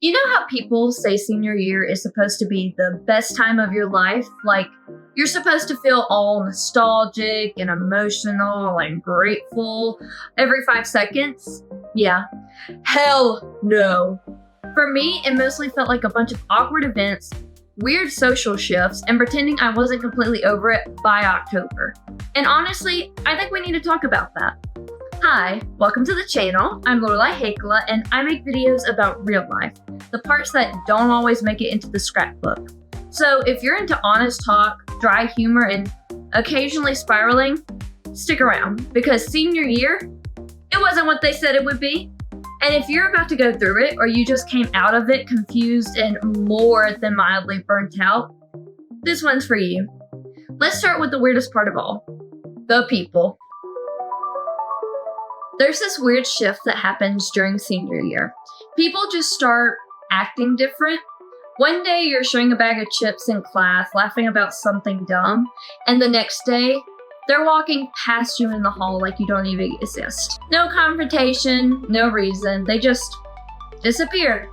You know how people say senior year is supposed to be the best time of your life? Like, you're supposed to feel all nostalgic and emotional and grateful every 5 seconds? Yeah. Hell no. For me, it mostly felt like a bunch of awkward events, weird social shifts, and pretending I wasn't completely over it by October. And honestly, I think we need to talk about that. Hi, welcome to the channel. I'm Loralie Heikkila, and I make videos about real life, the parts that don't always make it into the scrapbook. So if you're into honest talk, dry humor, and occasionally spiraling, stick around, because senior year, it wasn't what they said it would be. And if you're about to go through it, or you just came out of it confused and more than mildly burnt out, this one's for you. Let's start with the weirdest part of all, the people. There's this weird shift that happens during senior year. People just start acting different. One day you're showing a bag of chips in class, laughing about something dumb, and the next day, they're walking past you in the hall like you don't even exist. No confrontation, no reason, they just disappear.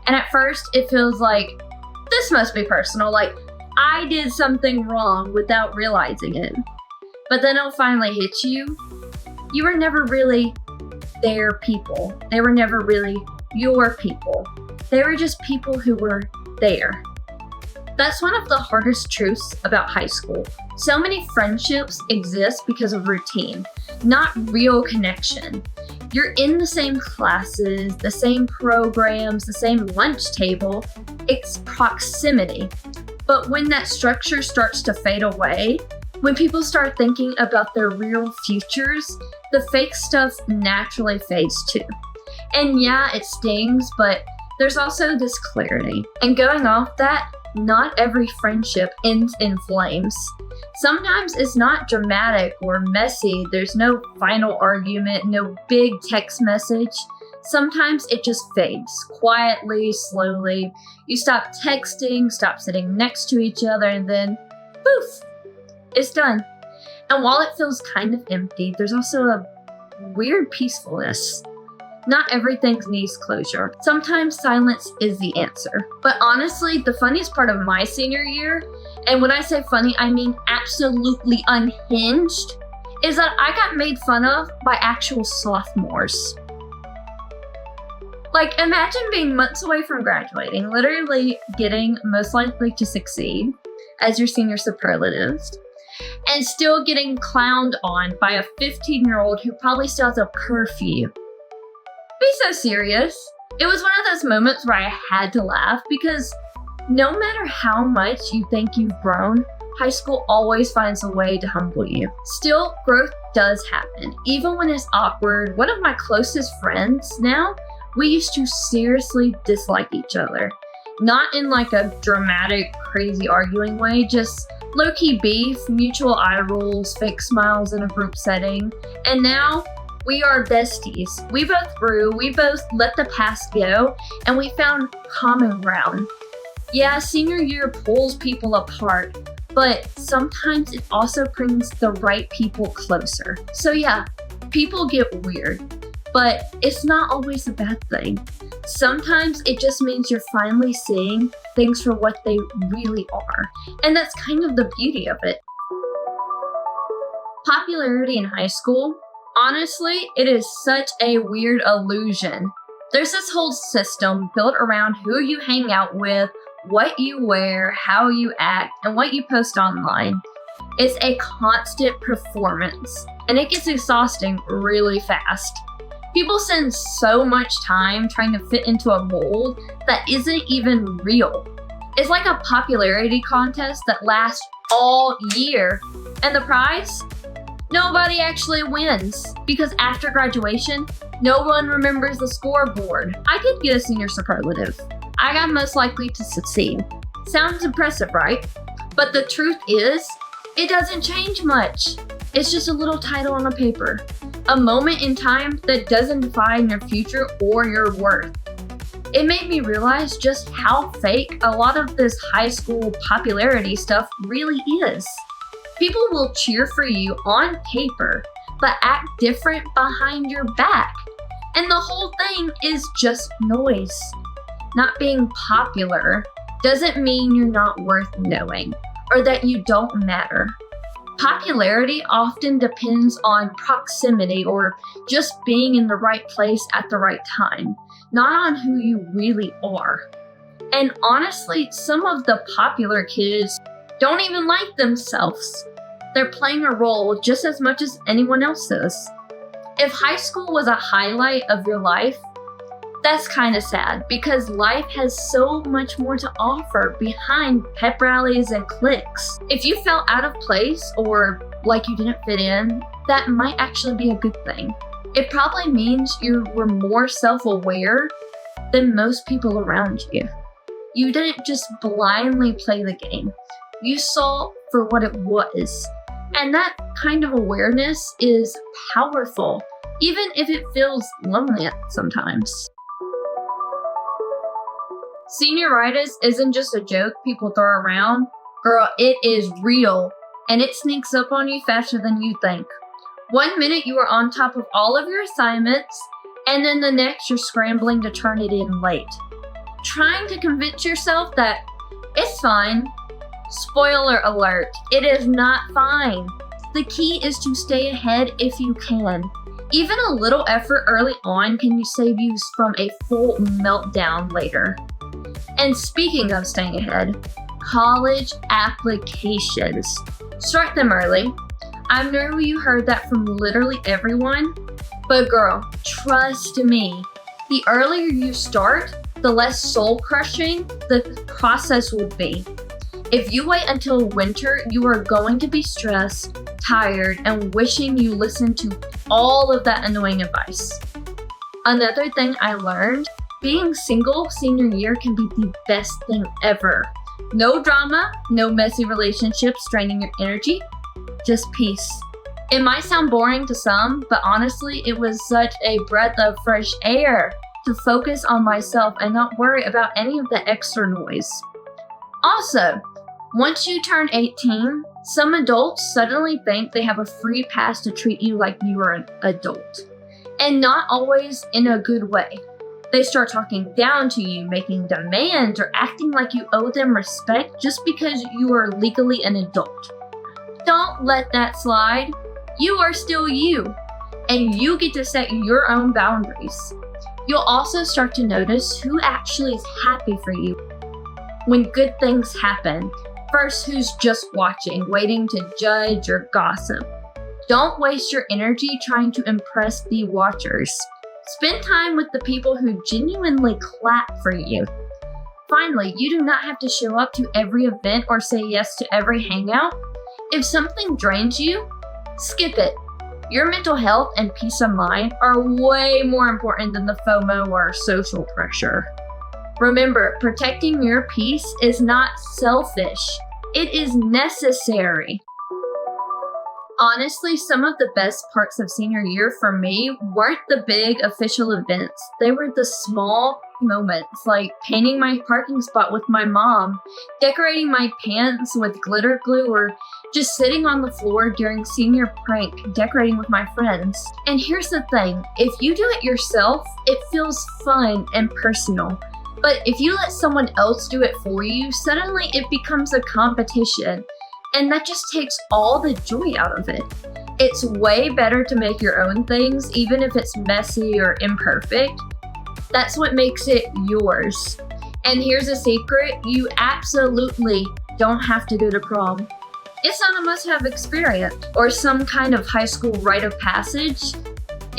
And at first, it feels like, this must be personal, like I did something wrong without realizing it. But then it'll finally hit you. You were never really their people. They were never really your people. They were just people who were there. That's one of the hardest truths about high school. So many friendships exist because of routine, not real connection. You're in the same classes, the same programs, the same lunch table. It's proximity. But when that structure starts to fade away, when people start thinking about their real futures, the fake stuff naturally fades too. And yeah, it stings, but there's also this clarity. And going off that, not every friendship ends in flames. Sometimes it's not dramatic or messy. There's no final argument, no big text message. Sometimes it just fades, quietly, slowly. You stop texting, stop sitting next to each other, and then poof, it's done. And while it feels kind of empty, there's also a weird peacefulness. Not everything needs closure. Sometimes silence is the answer. But honestly, the funniest part of my senior year, and when I say funny, I mean absolutely unhinged, is that I got made fun of by actual sophomores. Like, imagine being months away from graduating, literally getting most likely to succeed as your senior superlatives, and still getting clowned on by a 15-year-old who probably still has a curfew. Be so serious. It was one of those moments where I had to laugh because no matter how much you think you've grown, high school always finds a way to humble you. Still, growth does happen, even when it's awkward. One of my closest friends now, we used to seriously dislike each other. Not in like a dramatic, crazy arguing way, just low-key beef, mutual eye rolls, fake smiles in a group setting. And now, we are besties. We both grew, we both let the past go, and we found common ground. Yeah, senior year pulls people apart, but sometimes it also brings the right people closer. So yeah, people get weird, but it's not always a bad thing. Sometimes it just means you're finally seeing things for what they really are. And that's kind of the beauty of it. Popularity in high school, honestly, it is such a weird illusion. There's this whole system built around who you hang out with, what you wear, how you act, and what you post online. It's a constant performance, and it gets exhausting really fast. People spend so much time trying to fit into a mold that isn't even real. It's like a popularity contest that lasts all year, and the prize? Nobody actually wins, because after graduation, no one remembers the scoreboard. I did get a senior superlative. I got most likely to succeed. Sounds impressive, right? But the truth is, it doesn't change much. It's just a little title on a paper. A moment in time that doesn't define your future or your worth. It made me realize just how fake a lot of this high school popularity stuff really is. People will cheer for you on paper, but act different behind your back. And the whole thing is just noise. not being popular doesn't mean you're not worth knowing or that you don't matter. Popularity often depends on proximity or just being in the right place at the right time, not on who you really are. And honestly, some of the popular kids don't even like themselves. They're playing a role just as much as anyone else is. If high school was a highlight of your life, that's kind of sad because life has so much more to offer behind pep rallies and cliques. If you felt out of place or like you didn't fit in, that might actually be a good thing. It probably means you were more self-aware than most people around you. You didn't just blindly play the game. You saw for what it was. And that kind of awareness is powerful, even if it feels lonely sometimes. Senioritis isn't just a joke people throw around. Girl, it is real, and it sneaks up on you faster than you think. One minute you are on top of all of your assignments, and then the next you're scrambling to turn it in late. Trying to convince yourself that it's fine. Spoiler alert, it is not fine. The key is to stay ahead if you can. Even a little effort early on can save you from a full meltdown later. And speaking of staying ahead, college applications. Start them early. I know you heard that from literally everyone, but girl, trust me, the earlier you start, the less soul-crushing the process will be. If you wait until winter, you are going to be stressed, tired, and wishing you listened to all of that annoying advice. Another thing I learned, being single senior year can be the best thing ever. No drama, no messy relationships draining your energy, just peace. It might sound boring to some, but honestly, it was such a breath of fresh air to focus on myself and not worry about any of the extra noise. Also, once you turn 18, some adults suddenly think they have a free pass to treat you like you are an adult. And not always in a good way. They start talking down to you, making demands, or acting like you owe them respect just because you are legally an adult. Don't let that slide. You are still you, and you get to set your own boundaries. You'll also start to notice who actually is happy for you when good things happen, versus who's just watching, waiting to judge or gossip. Don't waste your energy trying to impress the watchers. Spend time with the people who genuinely clap for you. Finally, you do not have to show up to every event or say yes to every hangout. If something drains you, skip it. Your mental health and peace of mind are way more important than the FOMO or social pressure. Remember, protecting your peace is not selfish. It is necessary. Honestly, some of the best parts of senior year for me weren't the big official events. They were the small moments, like painting my parking spot with my mom, decorating my pants with glitter glue, or just sitting on the floor during senior prank decorating with my friends. And here's the thing, if you do it yourself, it feels fun and personal. But if you let someone else do it for you, suddenly it becomes a competition. And that just takes all the joy out of it. It's way better to make your own things, even if it's messy or imperfect. That's what makes it yours. And here's a secret, you absolutely don't have to go to prom. It's not a must-have experience or some kind of high school rite of passage.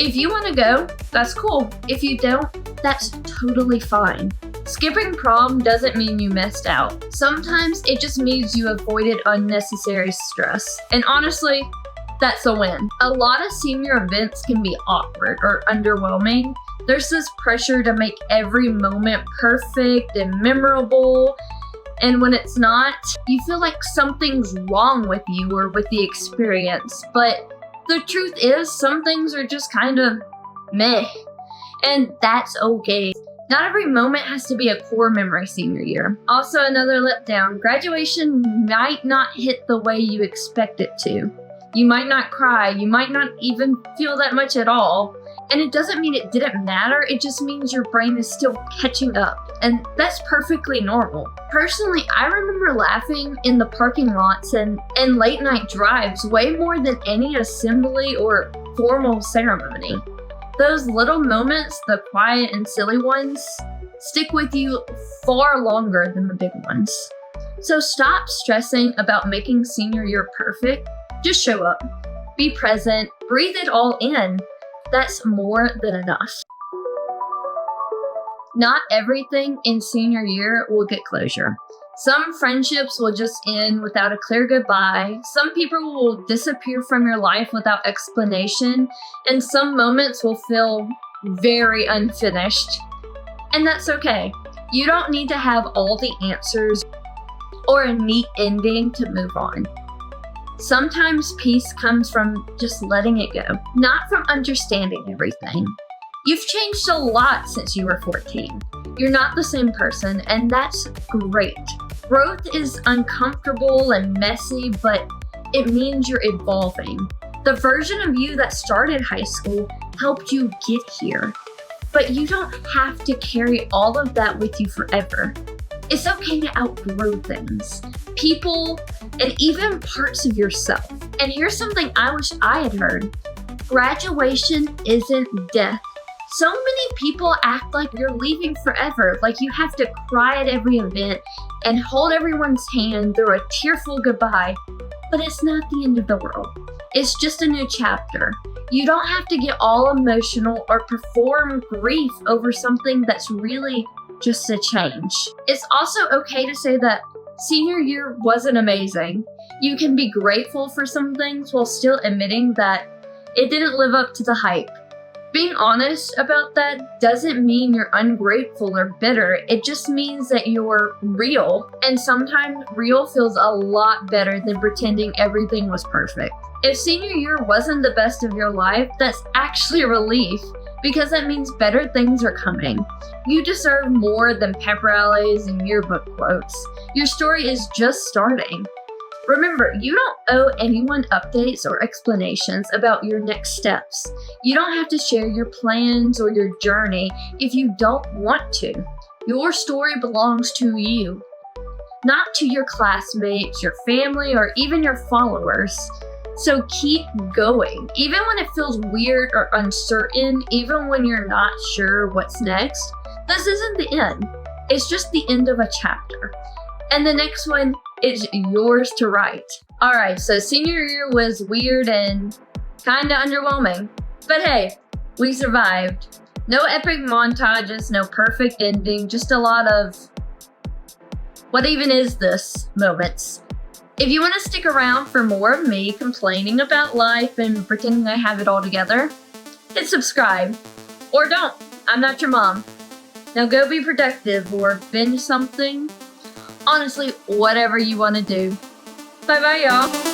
If you want to go, that's cool. If you don't, that's totally fine. Skipping prom doesn't mean you missed out. Sometimes it just means you avoided unnecessary stress. And honestly, that's a win. A lot of senior events can be awkward or underwhelming. There's this pressure to make every moment perfect and memorable. And when it's not, you feel like something's wrong with you or with the experience. But the truth is, some things are just kind of meh. And that's okay. Not every moment has to be a core memory senior year. Also, another letdown. Graduation might not hit the way you expect it to. You might not cry. You might not even feel that much at all. And it doesn't mean it didn't matter, it just means your brain is still catching up. And that's perfectly normal. Personally, I remember laughing in the parking lots and late night drives way more than any assembly or formal ceremony. Those little moments, the quiet and silly ones, stick with you far longer than the big ones. So stop stressing about making senior year perfect. Just show up, be present, breathe it all in. That's more than enough. Not everything in senior year will get closure. Some friendships will just end without a clear goodbye. Some people will disappear from your life without explanation. And some moments will feel very unfinished. And that's okay. You don't need to have all the answers or a neat ending to move on. Sometimes peace comes from just letting it go, not from understanding everything. You've changed a lot since you were 14. You're not the same person, and that's great. Growth is uncomfortable and messy, but it means you're evolving. The version of you that started high school helped you get here, but you don't have to carry all of that with you forever. It's okay to outgrow things, people, and even parts of yourself. And here's something I wish I had heard. Graduation isn't death. So many people act like you're leaving forever, like you have to cry at every event and hold everyone's hand through a tearful goodbye. But it's not the end of the world. It's just a new chapter. You don't have to get all emotional or perform grief over something that's really just a change. It's also okay to say that senior year wasn't amazing. You can be grateful for some things while still admitting that it didn't live up to the hype. Being honest about that doesn't mean you're ungrateful or bitter. It just means that you're real. And sometimes real feels a lot better than pretending everything was perfect. If senior year wasn't the best of your life, that's actually a relief, because that means better things are coming. You deserve more than pep rallies and yearbook quotes. Your story is just starting. Remember, you don't owe anyone updates or explanations about your next steps. You don't have to share your plans or your journey if you don't want to. Your story belongs to you, not to your classmates, your family, or even your followers. So keep going. Even when it feels weird or uncertain, even when you're not sure what's next, this isn't the end. It's just the end of a chapter. And the next one is yours to write. All right, so senior year was weird and kind of underwhelming. But hey, we survived. No epic montages, no perfect ending, just a lot of what even is this moments. If you want to stick around for more of me complaining about life and pretending I have it all together, hit subscribe. Or don't. I'm not your mom. Now go be productive or binge something. Honestly, whatever you want to do. Bye-bye, y'all.